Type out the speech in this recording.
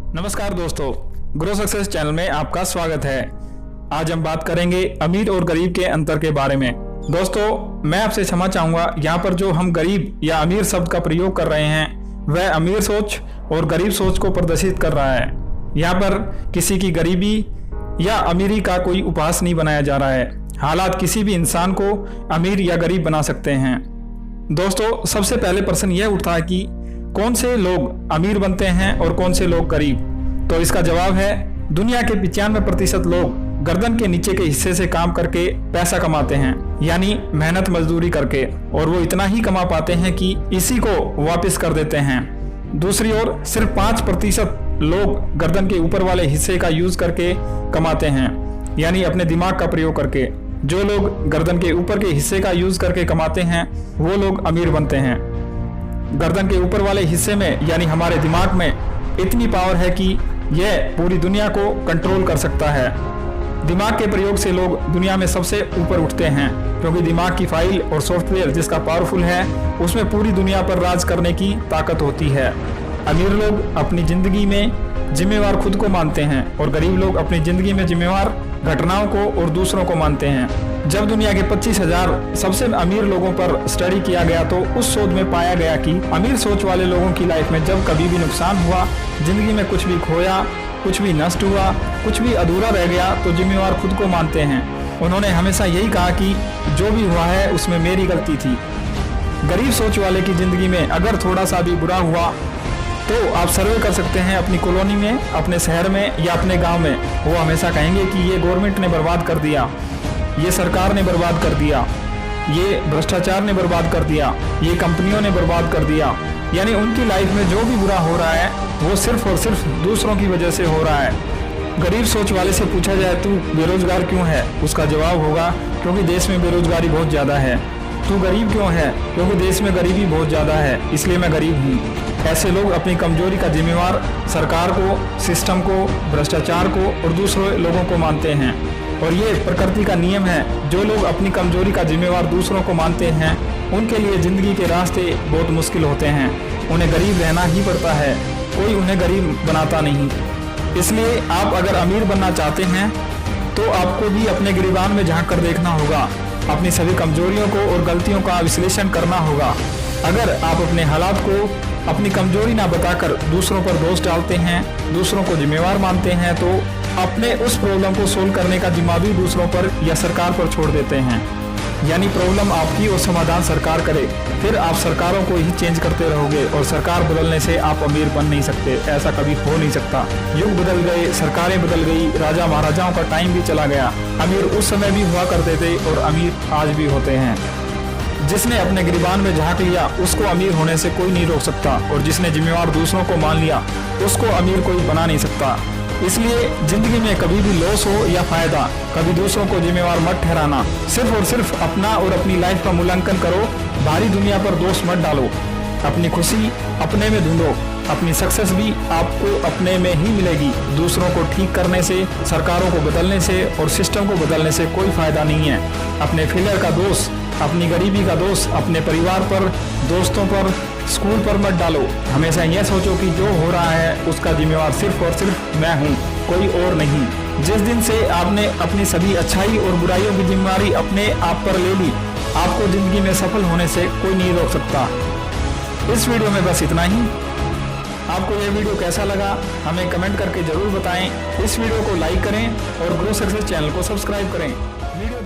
नमस्कार दोस्तों, grow success channel में आपका स्वागत है। आज हम बात करेंगे अमीर और गरीब के अंतर के बारे में। दोस्तों, मैं आपसे क्षमा चाहूंगा, यहाँ पर जो हम गरीब या अमीर शब्द का प्रयोग कर रहे हैं वह अमीर सोच और गरीब सोच को प्रदर्शित कर रहा है। यहाँ पर किसी की गरीबी या अमीरी का कोई उपहास नहीं बनाया जा रहा है। हालात किसी भी इंसान को अमीर या गरीब बना सकते हैं। दोस्तों, सबसे पहले प्रश्न यह उठता है कि कौन से लोग अमीर बनते हैं और कौन से लोग गरीब। तो इसका जवाब है, दुनिया के 95% लोग गर्दन के नीचे के हिस्से से काम करके पैसा कमाते हैं, यानी मेहनत मजदूरी करके, और वो इतना ही कमा पाते हैं कि इसी को वापस कर देते हैं। दूसरी ओर सिर्फ 5% लोग गर्दन के ऊपर वाले हिस्से का यूज करके कमाते हैं, यानी अपने दिमाग का प्रयोग करके। जो लोग गर्दन के ऊपर के हिस्से का यूज करके कमाते हैं वो लोग अमीर बनते हैं। गर्दन के ऊपर वाले हिस्से में यानी हमारे दिमाग में इतनी पावर है कि यह पूरी दुनिया को कंट्रोल कर सकता है। दिमाग के प्रयोग से लोग दुनिया में सबसे ऊपर उठते हैं, क्योंकि दिमाग की फाइल और सॉफ्टवेयर जिसका पावरफुल है उसमें पूरी दुनिया पर राज करने की ताकत होती है। अमीर लोग अपनी जिंदगी में जिम्मेवार खुद को मानते हैं और गरीब लोग अपनी जिंदगी में जिम्मेवार घटनाओं को और दूसरों को मानते हैं। जब दुनिया के 25,000 सबसे अमीर लोगों पर स्टडी किया गया तो उस शोध में पाया गया कि अमीर सोच वाले लोगों की लाइफ में जब कभी भी नुकसान हुआ, जिंदगी में कुछ भी खोया, कुछ भी नष्ट हुआ, कुछ भी अधूरा रह गया, तो जिम्मेवार खुद को मानते हैं। उन्होंने हमेशा यही कहा कि जो भी हुआ है उसमें मेरी गलती थी। गरीब सोच वाले की जिंदगी में अगर थोड़ा सा भी बुरा हुआ तो आप सर्वे कर सकते हैं अपनी कॉलोनी में, अपने शहर में या अपने गांव में, वो हमेशा कहेंगे कि ये गवर्नमेंट ने बर्बाद कर दिया, ये सरकार ने बर्बाद कर दिया, ये भ्रष्टाचार ने बर्बाद कर दिया, ये कंपनियों ने बर्बाद कर दिया। यानी उनकी लाइफ में जो भी बुरा हो रहा है वो सिर्फ और सिर्फ दूसरों की वजह से हो रहा है। गरीब सोच वाले से पूछा जाए तू बेरोजगार क्यों है, उसका जवाब होगा क्योंकि देश में बेरोजगारी बहुत ज़्यादा है। तू गरीब क्यों है, क्योंकि देश में गरीबी बहुत ज़्यादा है, इसलिए मैं गरीब हूँ। ऐसे लोग अपनी कमजोरी का जिम्मेवार सरकार को, सिस्टम को, भ्रष्टाचार को और दूसरे लोगों को मानते हैं। और ये प्रकृति का नियम है, जो लोग अपनी कमजोरी का जिम्मेवार दूसरों को मानते हैं उनके लिए जिंदगी के रास्ते बहुत मुश्किल होते हैं। उन्हें गरीब रहना ही पड़ता है, कोई उन्हें गरीब बनाता नहीं। इसलिए आप अगर अमीर बनना चाहते हैं तो आपको भी अपने गिरबान में झांक कर देखना होगा, अपनी सभी कमजोरियों को और गलतियों का विश्लेषण करना होगा। अगर आप अपने हालात को अपनी कमजोरी ना बताकर दूसरों पर दोष डालते हैं, दूसरों को जिम्मेवार मानते हैं, तो अपने उस प्रॉब्लम को सोल्व करने का जिम्मा भी दूसरों पर या सरकार पर छोड़ देते हैं। यानी प्रॉब्लम आपकी और समाधान सरकार करे, फिर आप सरकारों को ही चेंज करते रहोगे और सरकार बदलने से आप अमीर बन नहीं सकते, ऐसा कभी हो नहीं सकता। युग बदल गए, सरकारें बदल गई, राजा महाराजाओं का टाइम भी चला गया। अमीर उस समय भी हुआ करते थे और अमीर आज भी होते हैं। जिसने अपने गिरबान में झांक लिया उसको अमीर होने से कोई नहीं रोक सकता, और जिसने जिम्मेवार दूसरों को मान लिया उसको अमीर कोई बना नहीं सकता। इसलिए जिंदगी में कभी भी लॉस हो या फायदा, कभी दूसरों को जिम्मेवार मत ठहराना। सिर्फ और सिर्फ अपना और अपनी लाइफ का मूल्यांकन करो, बाहरी दुनिया पर दोष मत डालो। अपनी खुशी अपने में ढूंढो, अपनी सक्सेस भी आपको अपने में ही मिलेगी। दूसरों को ठीक करने से, सरकारों को बदलने से और सिस्टम को बदलने से कोई फायदा नहीं है। अपने फेलियर का दोष, अपनी गरीबी का दोष अपने परिवार पर, दोस्तों पर, स्कूल पर मत डालो। हमेशा यह सोचो कि जो हो रहा है उसका जिम्मेवार सिर्फ और सिर्फ मैं हूँ, कोई और नहीं। जिस दिन से आपने अपनी सभी अच्छाई और बुराइयों की जिम्मेदारी अपने आप पर ले ली, आपको जिंदगी में सफल होने से कोई नहीं रोक सकता। इस वीडियो में बस इतना ही। आपको यह वीडियो कैसा लगा हमें कमेंट करके जरूर बताएं। इस वीडियो को लाइक करें और ग्रो सक्सेस चैनल को सब्सक्राइब करें। वीडियो